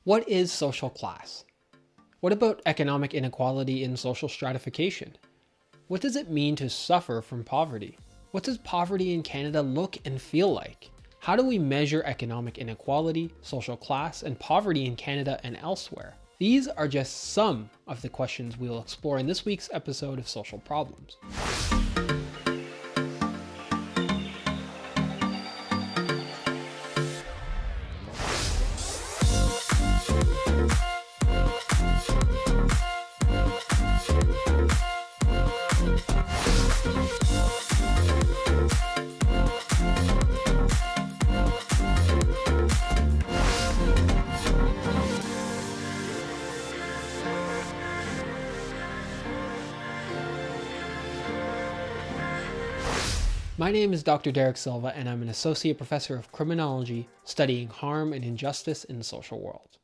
What is social class? What about economic inequality and social stratification? What does it mean to suffer from poverty? What does poverty in Canada look and feel like? How do we measure economic inequality, social class, and poverty in Canada and elsewhere? These are just some of the questions we'll explore in this week's episode of Social Problems. My name is Dr. Derek Silva, and I'm an associate professor of criminology studying harm and injustice in the social world.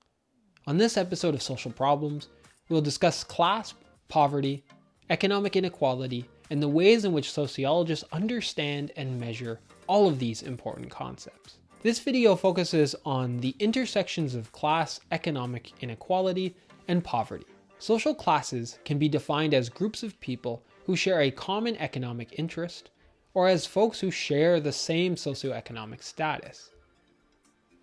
On this episode of Social Problems, we'll discuss class, poverty, economic inequality, and the ways in which sociologists understand and measure all of these important concepts. This video focuses on the intersections of class, economic inequality, and poverty. Social classes can be defined as groups of people who share a common economic interest, or as folks who share the same socioeconomic status.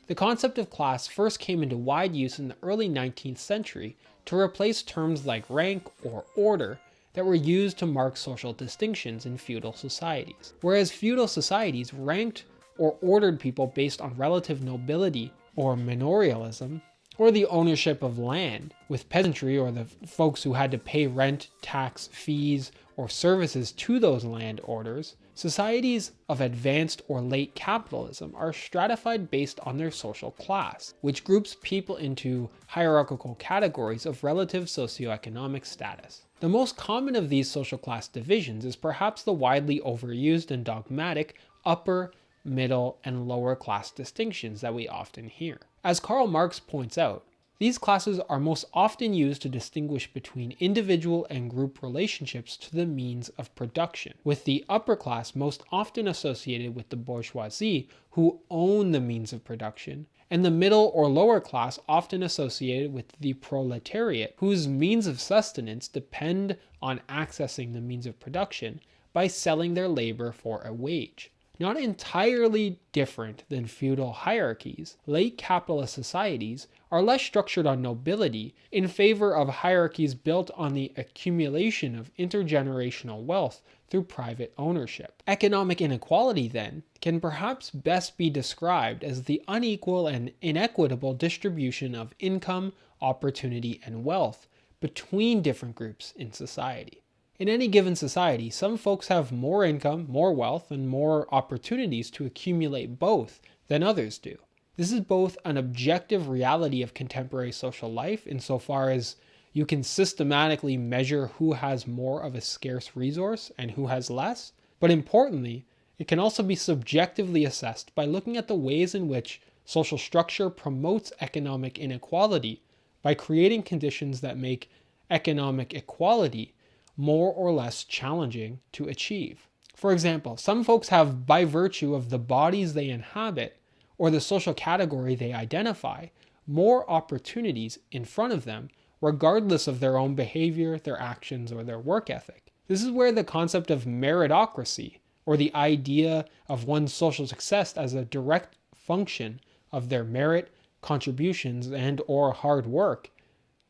The concept of class first came into wide use in the early 19th century to replace terms like rank or order that were used to mark social distinctions in feudal societies. Whereas feudal societies ranked or ordered people based on relative nobility or manorialism, or the ownership of land, with peasantry or the folks who had to pay rent, tax, fees, or services to those land orders, societies of advanced or late capitalism are stratified based on their social class, which groups people into hierarchical categories of relative socioeconomic status. The most common of these social class divisions is perhaps the widely overused and dogmatic upper, middle, and lower class distinctions that we often hear. As Karl Marx points out, these classes are most often used to distinguish between individual and group relationships to the means of production, with the upper class most often associated with the bourgeoisie, who own the means of production, and the middle or lower class often associated with the proletariat, whose means of sustenance depend on accessing the means of production by selling their labor for a wage. Not entirely different than feudal hierarchies, late capitalist societies are less structured on nobility in favor of hierarchies built on the accumulation of intergenerational wealth through private ownership. Economic inequality, then, can perhaps best be described as the unequal and inequitable distribution of income, opportunity, and wealth between different groups in society. In any given society, some folks have more income, more wealth, and more opportunities to accumulate both than others do. This is both an objective reality of contemporary social life insofar as you can systematically measure who has more of a scarce resource and who has less, but importantly, it can also be subjectively assessed by looking at the ways in which social structure promotes economic inequality by creating conditions that make economic equality more or less challenging to achieve. For example, some folks have, by virtue of the bodies they inhabit or the social category they identify, more opportunities in front of them regardless of their own behavior, their actions, or their work ethic. This is where the concept of meritocracy, or the idea of one's social success as a direct function of their merit, contributions, and or hard work,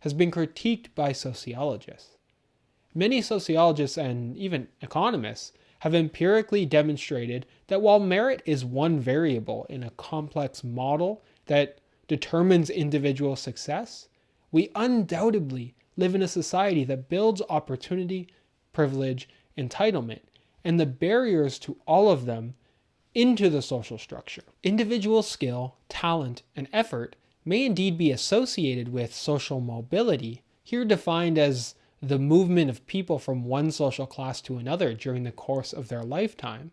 has been critiqued by sociologists. Many sociologists and even economists have empirically demonstrated that while merit is one variable in a complex model that determines individual success, we undoubtedly live in a society that builds opportunity, privilege, entitlement, and the barriers to all of them into the social structure. Individual skill, talent, and effort may indeed be associated with social mobility, here defined as the movement of people from one social class to another during the course of their lifetime.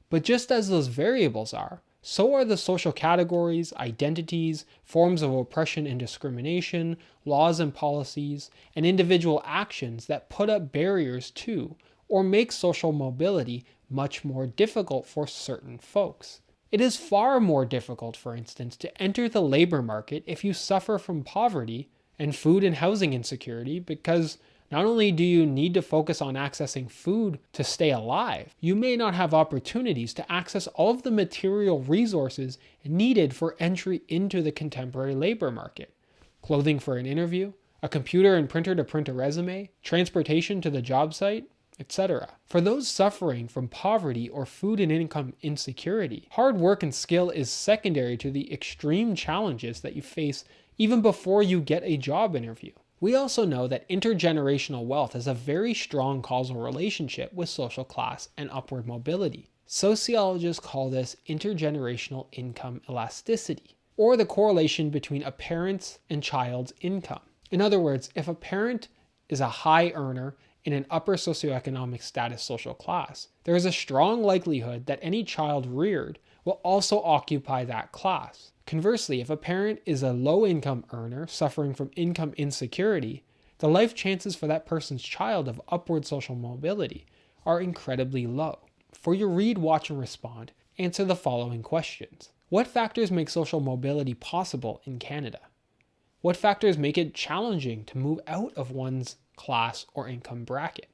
But just as those variables are, so are the social categories, identities, forms of oppression and discrimination, laws and policies, and individual actions that put up barriers to or make social mobility much more difficult for certain folks. It is far more difficult, for instance, to enter the labor market if you suffer from poverty and food and housing insecurity, because not only do you need to focus on accessing food to stay alive, you may not have opportunities to access all of the material resources needed for entry into the contemporary labor market. Clothing for an interview, a computer and printer to print a resume, transportation to the job site, etc. For those suffering from poverty or food and income insecurity, hard work and skill is secondary to the extreme challenges that you face even before you get a job interview. We also know that intergenerational wealth has a very strong causal relationship with social class and upward mobility. Sociologists call this intergenerational income elasticity, or the correlation between a parent's and child's income. In other words, if a parent is a high earner in an upper socioeconomic status social class, there is a strong likelihood that any child reared will also occupy that class. Conversely, if a parent is a low-income earner suffering from income insecurity, the life chances for that person's child of upward social mobility are incredibly low. For your read, watch, and respond, answer the following questions. What factors make social mobility possible in Canada? What factors make it challenging to move out of one's class or income bracket?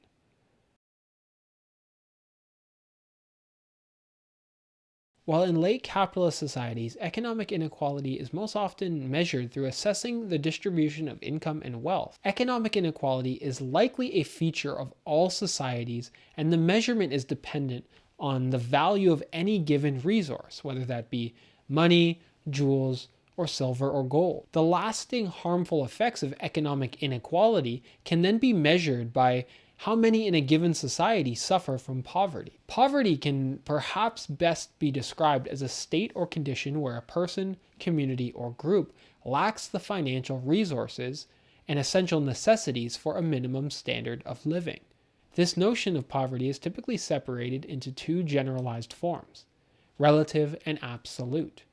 While in late capitalist societies, economic inequality is most often measured through assessing the distribution of income and wealth, economic inequality is likely a feature of all societies, and the measurement is dependent on the value of any given resource, whether that be money, jewels, or silver or gold. The lasting harmful effects of economic inequality can then be measured by how many in a given society suffer from poverty. Poverty can perhaps best be described as a state or condition where a person, community, or group lacks the financial resources and essential necessities for a minimum standard of living. This notion of poverty is typically separated into two generalized forms: relative and absolute.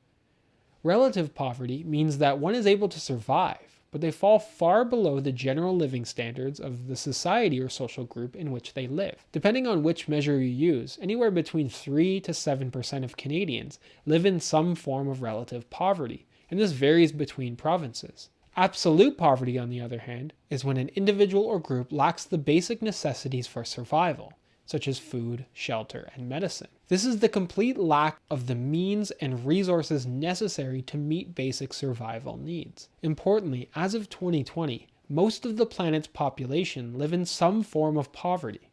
Relative poverty means that one is able to survive, but they fall far below the general living standards of the society or social group in which they live. Depending on which measure you use, anywhere between 3 to 7% of Canadians live in some form of relative poverty, and this varies between provinces. Absolute poverty, on the other hand, is when an individual or group lacks the basic necessities for survival, such as food, shelter, and medicine. This is the complete lack of the means and resources necessary to meet basic survival needs. Importantly, as of 2020, most of the planet's population live in some form of poverty.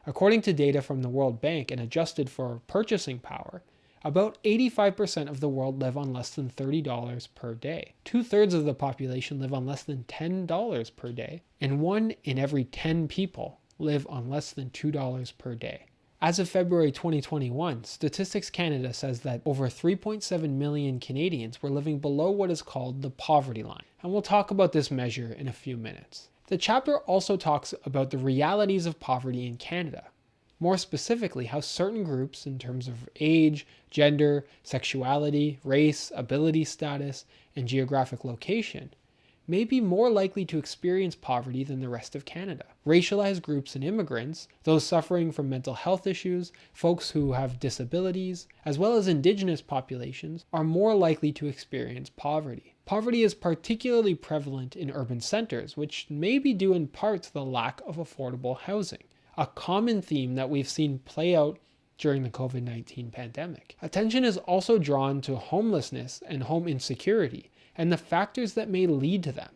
According to data from the World Bank and adjusted for purchasing power, about 85% of the world live on less than $30 per day. 2/3 of the population live on less than $10 per day, and 1 in every 10 people live on less than $2 per day. As of February 2021, Statistics Canada says that over 3.7 million Canadians were living below what is called the poverty line, and we'll talk about this measure in a few minutes. The chapter also talks about the realities of poverty in Canada, more specifically how certain groups in terms of age, gender, sexuality, race, ability status, and geographic location may be more likely to experience poverty than the rest of Canada. Racialized groups and immigrants, those suffering from mental health issues, folks who have disabilities, as well as Indigenous populations, are more likely to experience poverty. Poverty is particularly prevalent in urban centers, which may be due in part to the lack of affordable housing, a common theme that we've seen play out during the COVID-19 pandemic. Attention is also drawn to homelessness and home insecurity, and the factors that may lead to them,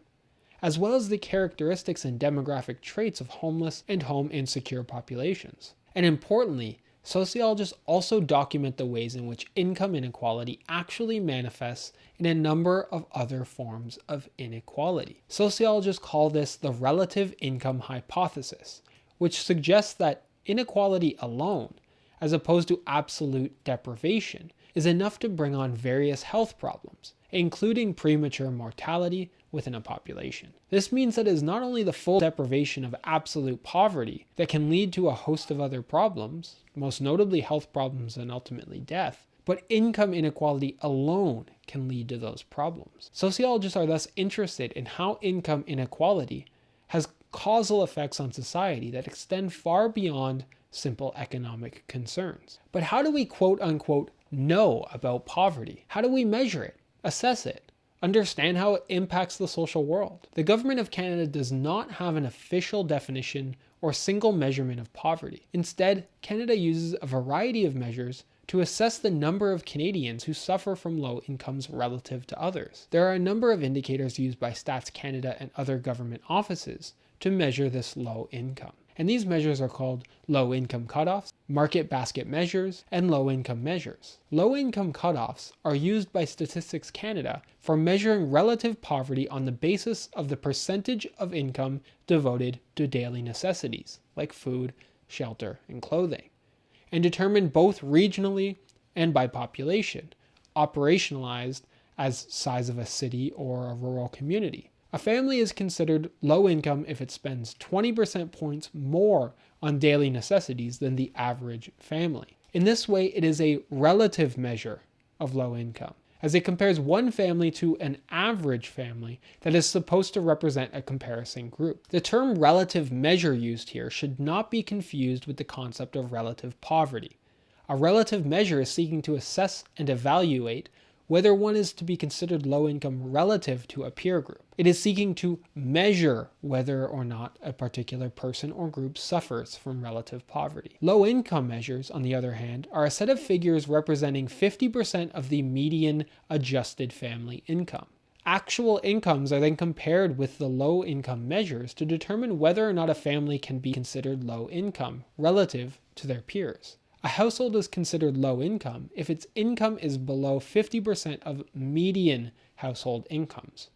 as well as the characteristics and demographic traits of homeless and home insecure populations. And importantly, sociologists also document the ways in which income inequality actually manifests in a number of other forms of inequality. Sociologists call this the relative income hypothesis, which suggests that inequality alone, as opposed to absolute deprivation, is enough to bring on various health problems, including premature mortality within a population. This means that it is not only the full deprivation of absolute poverty that can lead to a host of other problems, most notably health problems and ultimately death, but income inequality alone can lead to those problems. Sociologists are thus interested in how income inequality has causal effects on society that extend far beyond simple economic concerns. But how do we quote unquote know about poverty? How do we measure it, assess it, understand how it impacts the social world? The Government of Canada does not have an official definition or single measurement of poverty. Instead, Canada uses a variety of measures to assess the number of Canadians who suffer from low incomes relative to others. There are a number of indicators used by Stats Canada and other government offices to measure this low income. And these measures are called low income cutoffs, market basket measures, and low income measures. Low income cutoffs are used by Statistics Canada for measuring relative poverty on the basis of the percentage of income devoted to daily necessities, like food, shelter, and clothing, and determined both regionally and by population, operationalized as size of a city or a rural community. A family is considered low income if it spends 20% points more on daily necessities than the average family. In this way, it is a relative measure of low income, as it compares one family to an average family that is supposed to represent a comparison group. The term relative measure used here should not be confused with the concept of relative poverty. A relative measure is seeking to assess and evaluate whether one is to be considered low income relative to a peer group. It is seeking to measure whether or not a particular person or group suffers from relative poverty. Low income measures, on the other hand, are a set of figures representing 50% of the median adjusted family income. Actual incomes are then compared with the low income measures to determine whether or not a family can be considered low income relative to their peers. A household is considered low income if its income is below 50% of median household incomes.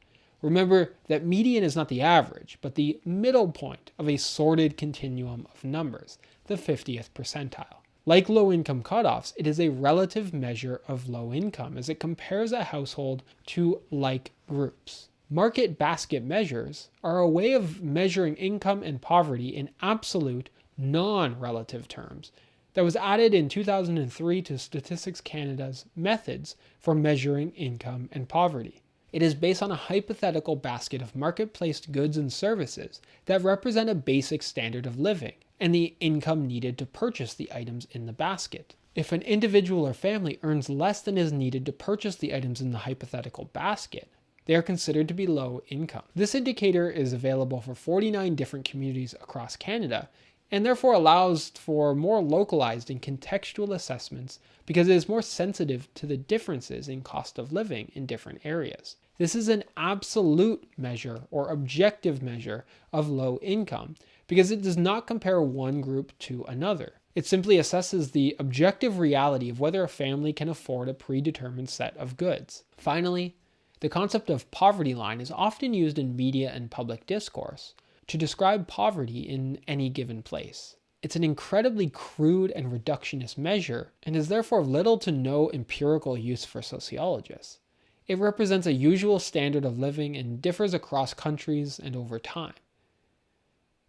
Remember that median is not the average, but the middle point of a sorted continuum of numbers, the 50th percentile. Like low income cutoffs, it is a relative measure of low income as it compares a household to like groups. Market basket measures are a way of measuring income and poverty in absolute, non-relative terms that was added in 2003 to Statistics Canada's methods for measuring income and poverty. It is based on a hypothetical basket of market-placed goods and services that represent a basic standard of living and the income needed to purchase the items in the basket. If an individual or family earns less than is needed to purchase the items in the hypothetical basket, they are considered to be low income. This indicator is available for 49 different communities across Canada and therefore allows for more localized and contextual assessments because it is more sensitive to the differences in cost of living in different areas. This is an absolute measure or objective measure of low income because it does not compare one group to another. It simply assesses the objective reality of whether a family can afford a predetermined set of goods. Finally, the concept of poverty line is often used in media and public discourse to describe poverty in any given place. It's an incredibly crude and reductionist measure and is therefore of little to no empirical use for sociologists. It represents a usual standard of living and differs across countries and over time.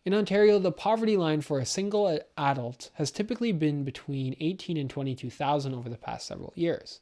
In Ontario, the poverty line for a single adult has typically been between 18 and 22,000 over the past several years.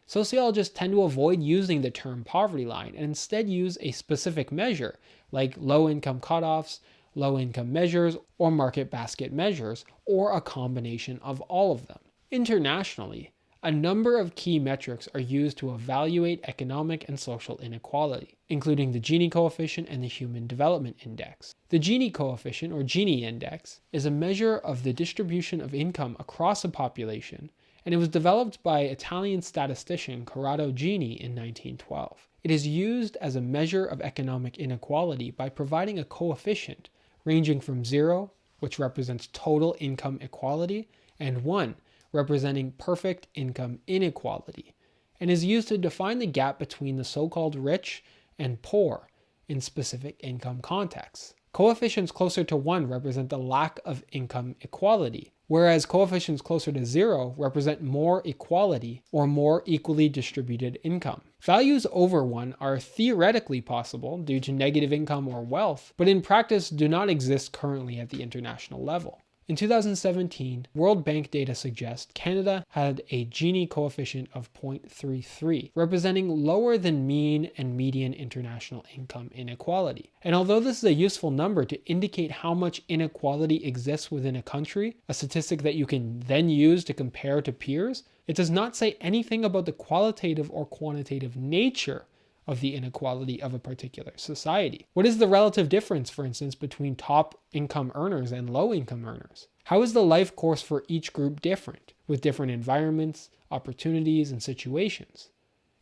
Sociologists tend to avoid using the term poverty line and instead use a specific measure like low-income cutoffs, low-income measures, or market basket measures, or a combination of all of them. Internationally, a number of key metrics are used to evaluate economic and social inequality, including the Gini coefficient and the Human Development Index. The Gini coefficient, or Gini index, is a measure of the distribution of income across a population, and it was developed by Italian statistician Corrado Gini in 1912. It is used as a measure of economic inequality by providing a coefficient ranging from 0, which represents total income equality, and 1, representing perfect income inequality, and is used to define the gap between the so-called rich and poor in specific income contexts. Coefficients closer to 1 represent the lack of income equality, whereas coefficients closer to 0 represent more equality or more equally distributed income. Values over 1 are theoretically possible due to negative income or wealth, but in practice do not exist currently at the international level. In 2017, World Bank data suggests Canada had a Gini coefficient of 0.33, representing lower than mean and median international income inequality. And although this is a useful number to indicate how much inequality exists within a country, a statistic that you can then use to compare to peers, it does not say anything about the qualitative or quantitative nature of the inequality of a particular society. What is the relative difference, for instance, between top income earners and low income earners? How is the life course for each group different, with different environments, opportunities, and situations?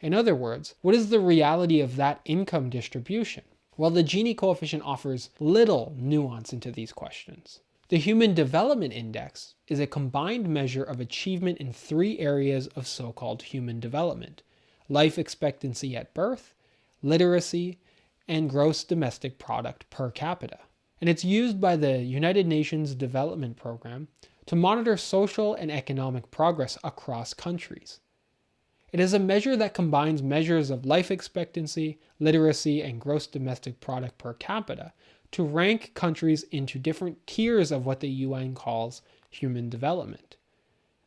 In other words, what is the reality of that income distribution? Well, the Gini coefficient offers little nuance into these questions. The Human Development Index is a combined measure of achievement in 3 areas of so-called human development: life expectancy at birth, literacy, and gross domestic product per capita. And it's used by the United Nations Development Program to monitor social and economic progress across countries. It is a measure that combines measures of life expectancy, literacy, and gross domestic product per capita to rank countries into different tiers of what the UN calls human development.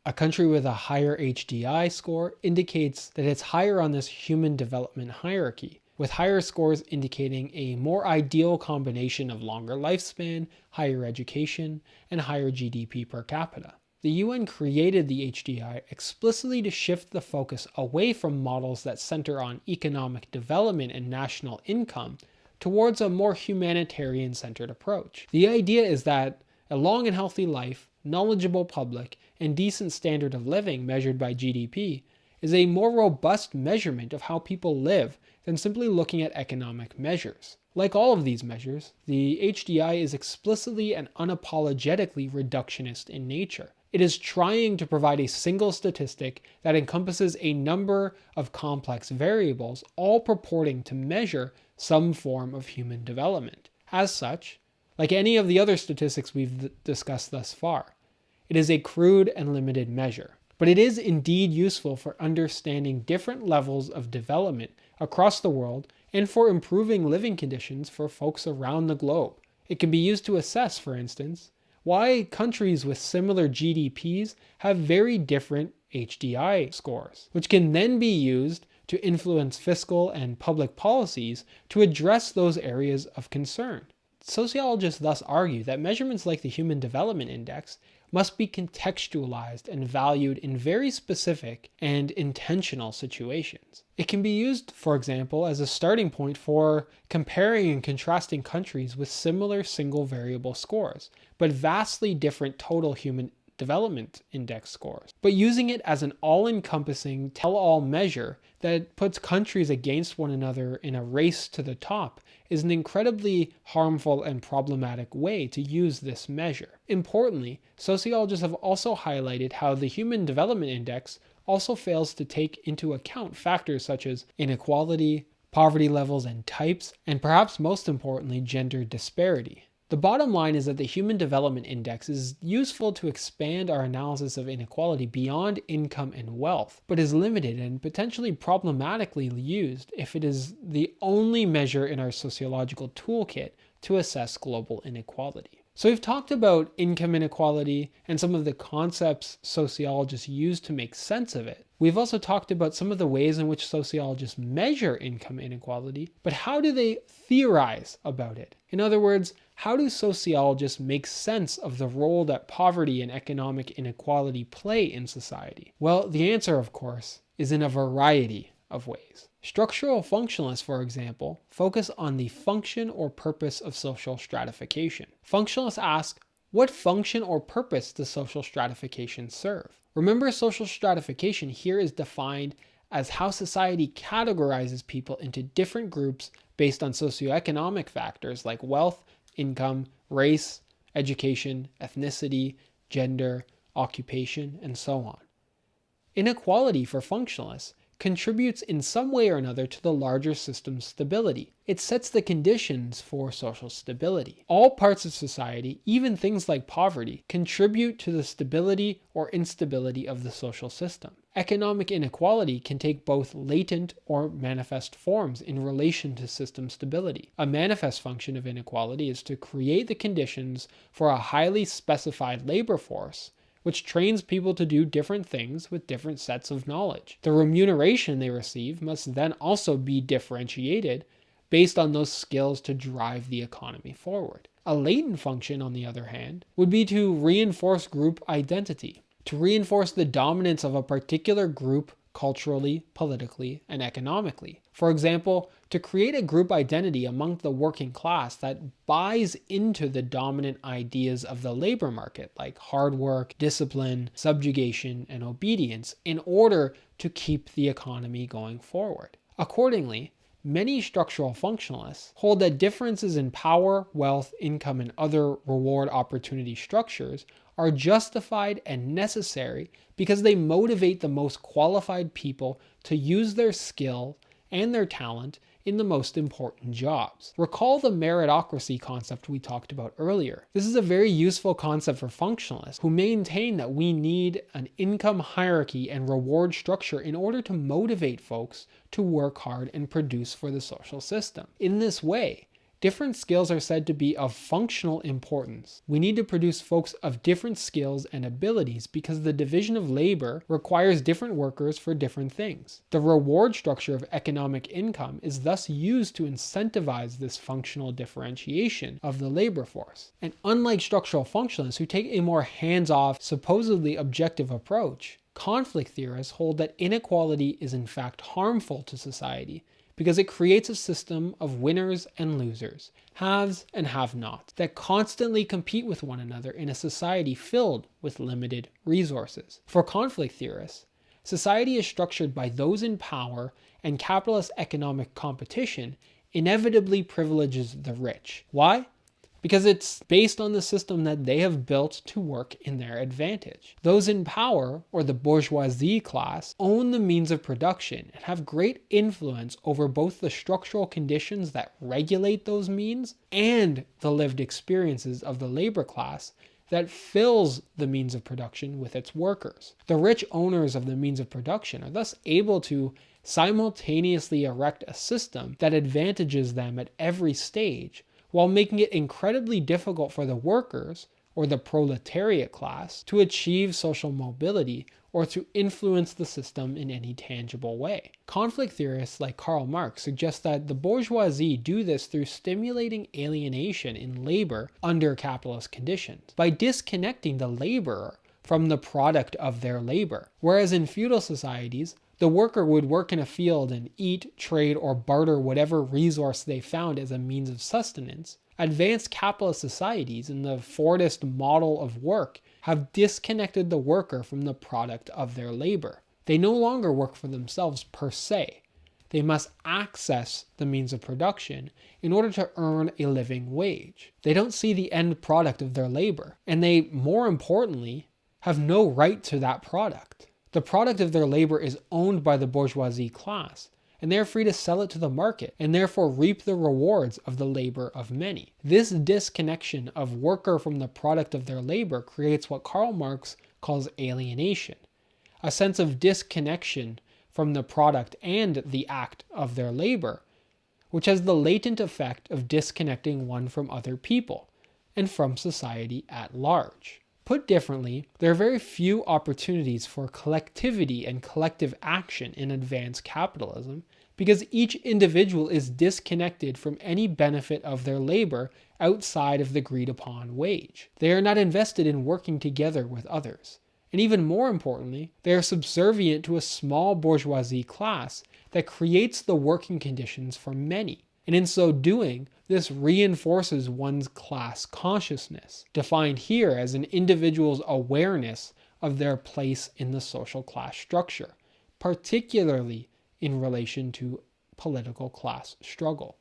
A country with a higher HDI score indicates that it's higher on this human development hierarchy, with higher scores indicating a more ideal combination of longer lifespan, higher education, and higher GDP per capita. The UN created the HDI explicitly to shift the focus away from models that center on economic development and national income towards a more humanitarian-centered approach. The idea is that a long and healthy life, knowledgeable public, and decent standard of living measured by GDP is a more robust measurement of how people live than simply looking at economic measures. Like all of these measures, the HDI is explicitly and unapologetically reductionist in nature. It is trying to provide a single statistic that encompasses a number of complex variables, all purporting to measure some form of human development. As such, like any of the other statistics we've discussed thus far, it is a crude and limited measure. But it is indeed useful for understanding different levels of development across the world and for improving living conditions for folks around the globe. It can be used to assess, for instance, why countries with similar GDPs have very different HDI scores, which can then be used to influence fiscal and public policies to address those areas of concern. Sociologists thus argue that measurements like the Human Development Index must be contextualized and valued in very specific and intentional situations. It can be used, for example, as a starting point for comparing and contrasting countries with similar single variable scores, but vastly different total human development index scores. But using it as an all-encompassing tell-all measure that puts countries against one another in a race to the top is an incredibly harmful and problematic way to use this measure. Importantly, sociologists have also highlighted how the Human Development Index also fails to take into account factors such as inequality, poverty levels and types, and perhaps most importantly, gender disparity. The bottom line is that the Human Development Index is useful to expand our analysis of inequality beyond income and wealth, but is limited and potentially problematically used if it is the only measure in our sociological toolkit to assess global inequality. So we've talked about income inequality and some of the concepts sociologists use to make sense of it. We've also talked about some of the ways in which sociologists measure income inequality, but how do they theorize about it? In other words, how do sociologists make sense of the role that poverty and economic inequality play in society? Well, the answer, of course, is in a variety of ways. Structural functionalists, for example, focus on the function or purpose of social stratification. Functionalists ask, what function or purpose does social stratification serve? Remember, social stratification here is defined as how society categorizes people into different groups based on socioeconomic factors like wealth, income, race, education, ethnicity, gender, occupation, and so on. Inequality for functionalists contributes in some way or another to the larger system's stability. It sets the conditions for social stability. All parts of society, even things like poverty, contribute to the stability or instability of the social system. Economic inequality can take both latent or manifest forms in relation to system stability. A manifest function of inequality is to create the conditions for a highly specified labor force which trains people to do different things with different sets of knowledge. The remuneration they receive must then also be differentiated based on those skills to drive the economy forward. A latent function, on the other hand, would be to reinforce group identity, to reinforce the dominance of a particular group culturally, politically, and economically. For example, to create a group identity among the working class that buys into the dominant ideas of the labor market, like hard work, discipline, subjugation, and obedience, in order to keep the economy going forward. Accordingly, many structural functionalists hold that differences in power, wealth, income, and other reward opportunity structures are justified and necessary because they motivate the most qualified people to use their skill and their talent in the most important jobs. Recall the meritocracy concept we talked about earlier. This is a very useful concept for functionalists who maintain that we need an income hierarchy and reward structure in order to motivate folks to work hard and produce for the social system. In this way, different skills are said to be of functional importance. We need to produce folks of different skills and abilities because the division of labor requires different workers for different things. The reward structure of economic income is thus used to incentivize this functional differentiation of the labor force. And unlike structural functionalists who take a more hands-off, supposedly objective approach, conflict theorists hold that inequality is in fact harmful to society because it creates a system of winners and losers, haves and have-nots, that constantly compete with one another in a society filled with limited resources. For conflict theorists, society is structured by those in power, and capitalist economic competition inevitably privileges the rich. Why? Because it's based on the system that they have built to work in their advantage. Those in power, or the bourgeoisie class, own the means of production and have great influence over both the structural conditions that regulate those means and the lived experiences of the labor class that fills the means of production with its workers. The rich owners of the means of production are thus able to simultaneously erect a system that advantages them at every stage, while making it incredibly difficult for the workers, or the proletariat class, to achieve social mobility or to influence the system in any tangible way. Conflict theorists like Karl Marx suggest that the bourgeoisie do this through stimulating alienation in labor under capitalist conditions, by disconnecting the laborer from the product of their labor. Whereas in feudal societies, the worker would work in a field and eat, trade, or barter whatever resource they found as a means of sustenance. Advanced capitalist societies in the Fordist model of work have disconnected the worker from the product of their labor. They no longer work for themselves per se. They must access the means of production in order to earn a living wage. They don't see the end product of their labor, and they, more importantly, have no right to that product. The product of their labor is owned by the bourgeoisie class, and they are free to sell it to the market and therefore reap the rewards of the labor of many. This disconnection of worker from the product of their labor creates what Karl Marx calls alienation, a sense of disconnection from the product and the act of their labor, which has the latent effect of disconnecting one from other people and from society at large. Put differently, there are very few opportunities for collectivity and collective action in advanced capitalism because each individual is disconnected from any benefit of their labor outside of the agreed upon wage. They are not invested in working together with others. And even more importantly, they are subservient to a small bourgeoisie class that creates the working conditions for many. And in so doing, this reinforces one's class consciousness, defined here as an individual's awareness of their place in the social class structure, particularly in relation to political class struggle.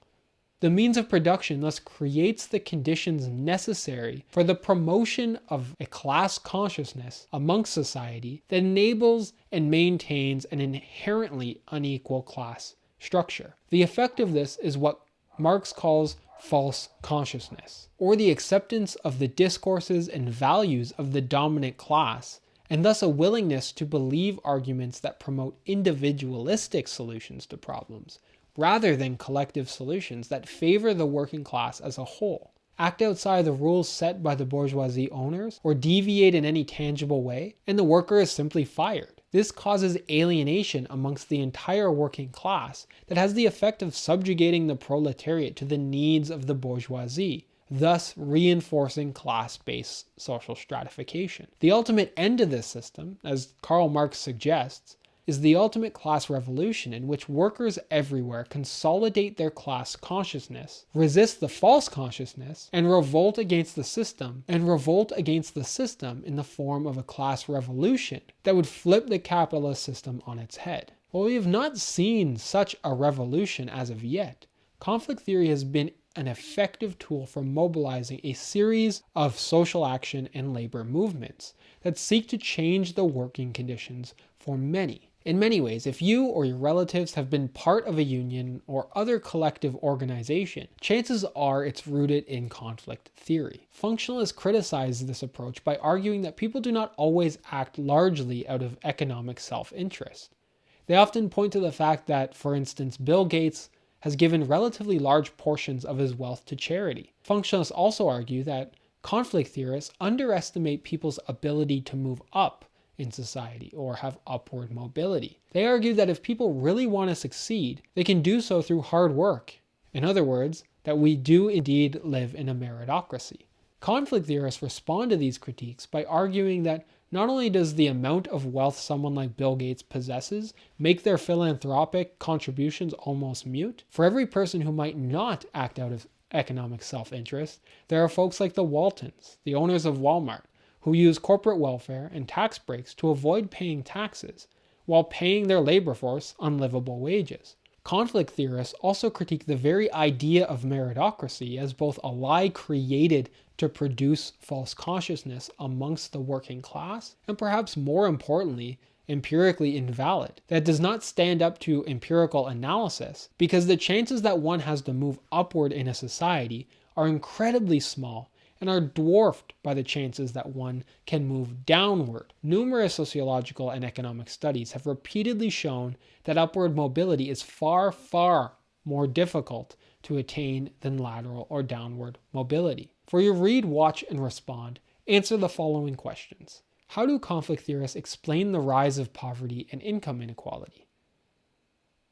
The means of production thus creates the conditions necessary for the promotion of a class consciousness amongst society that enables and maintains an inherently unequal class structure. The effect of this is what Marx calls false consciousness, or the acceptance of the discourses and values of the dominant class, and thus a willingness to believe arguments that promote individualistic solutions to problems, rather than collective solutions that favor the working class as a whole. Act outside the rules set by the bourgeoisie owners, or deviate in any tangible way, and the worker is simply fired. This causes alienation amongst the entire working class that has the effect of subjugating the proletariat to the needs of the bourgeoisie, thus reinforcing class-based social stratification. The ultimate end of this system, as Karl Marx suggests, is the ultimate class revolution in which workers everywhere consolidate their class consciousness, resist the false consciousness, and revolt against the system, in the form of a class revolution that would flip the capitalist system on its head. While we have not seen such a revolution as of yet, conflict theory has been an effective tool for mobilizing a series of social action and labor movements that seek to change the working conditions for many. In many ways, if you or your relatives have been part of a union or other collective organization, chances are it's rooted in conflict theory. Functionalists criticize this approach by arguing that people do not always act largely out of economic self-interest. They often point to the fact that, for instance, Bill Gates has given relatively large portions of his wealth to charity. Functionalists also argue that conflict theorists underestimate people's ability to move up in society or have upward mobility. They argue that if people really want to succeed, they can do so through hard work. In other words, that we do indeed live in a meritocracy. Conflict theorists respond to these critiques by arguing that not only does the amount of wealth someone like Bill Gates possesses make their philanthropic contributions almost mute, for every person who might not act out of economic self-interest, there are folks like the Waltons, the owners of Walmart, who use corporate welfare and tax breaks to avoid paying taxes, while paying their labor force unlivable wages. Conflict theorists also critique the very idea of meritocracy as both a lie created to produce false consciousness amongst the working class, and perhaps more importantly, empirically invalid, that does not stand up to empirical analysis, because the chances that one has to move upward in a society are incredibly small and are dwarfed by the chances that one can move downward. Numerous sociological and economic studies have repeatedly shown that upward mobility is far, far more difficult to attain than lateral or downward mobility. For your read, watch, and respond, answer the following questions. How do conflict theorists explain the rise of poverty and income inequality?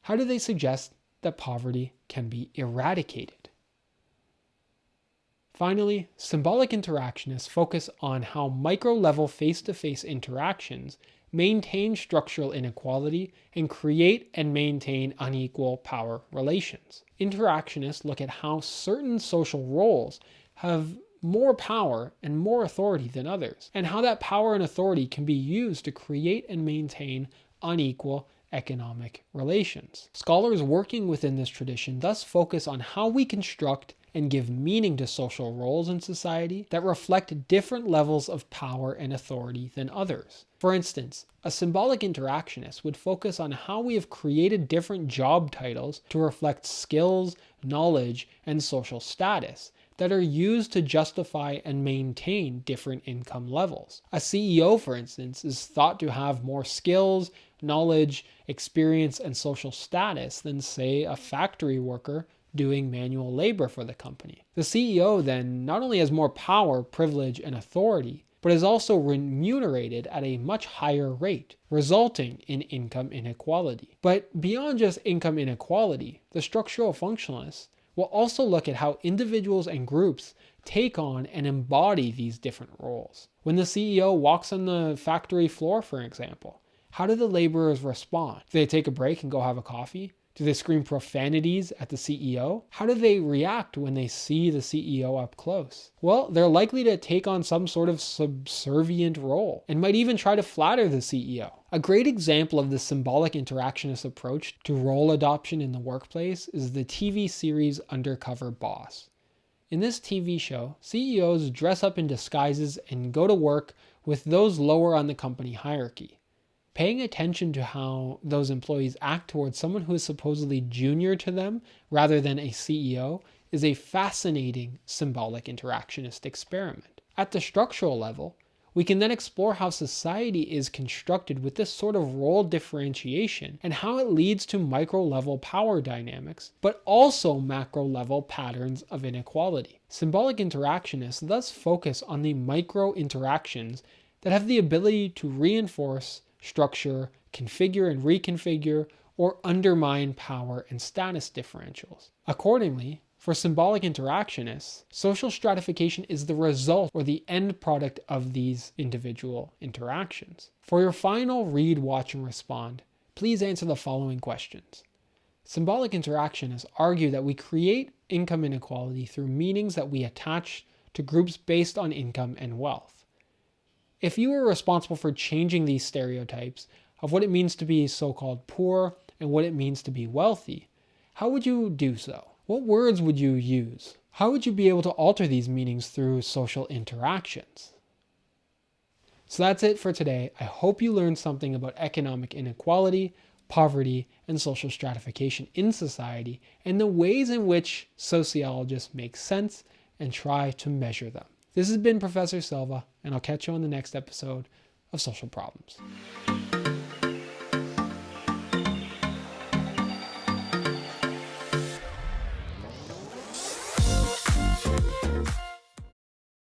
How do they suggest that poverty can be eradicated? Finally, symbolic interactionists focus on how micro-level face-to-face interactions maintain structural inequality and create and maintain unequal power relations. Interactionists look at how certain social roles have more power and more authority than others, and how that power and authority can be used to create and maintain unequal economic relations. Scholars working within this tradition thus focus on how we construct and give meaning to social roles in society that reflect different levels of power and authority than others. For instance, a symbolic interactionist would focus on how we have created different job titles to reflect skills, knowledge, and social status that are used to justify and maintain different income levels. A CEO, for instance, is thought to have more skills, knowledge, experience, and social status than, say, a factory worker doing manual labor for the company. The CEO then not only has more power, privilege, and authority, but is also remunerated at a much higher rate, resulting in income inequality. But beyond just income inequality, the structural functionalists will also look at how individuals and groups take on and embody these different roles. When the CEO walks on the factory floor, for example, how do the laborers respond? Do they take a break and go have a coffee? Do they scream profanities at the CEO? How do they react when they see the CEO up close? Well, they're likely to take on some sort of subservient role and might even try to flatter the CEO. A great example of the symbolic interactionist approach to role adoption in the workplace is the TV series Undercover Boss. In this TV show, CEOs dress up in disguises and go to work with those lower on the company hierarchy. Paying attention to how those employees act towards someone who is supposedly junior to them rather than a CEO is a fascinating symbolic interactionist experiment. At the structural level, we can then explore how society is constructed with this sort of role differentiation and how it leads to micro-level power dynamics, but also macro-level patterns of inequality. Symbolic interactionists thus focus on the micro-interactions that have the ability to reinforce, structure, configure and reconfigure, or undermine power and status differentials. Accordingly, for symbolic interactionists, social stratification is the result or the end product of these individual interactions. For your final read, watch, and respond, please answer the following questions. Symbolic interactionists argue that we create income inequality through meanings that we attach to groups based on income and wealth. If you were responsible for changing these stereotypes of what it means to be so-called poor and what it means to be wealthy, how would you do so? What words would you use? How would you be able to alter these meanings through social interactions? So that's it for today. I hope you learned something about economic inequality, poverty, and social stratification in society, and the ways in which sociologists make sense and try to measure them. This has been Professor Silva, and I'll catch you on the next episode of Social Problems.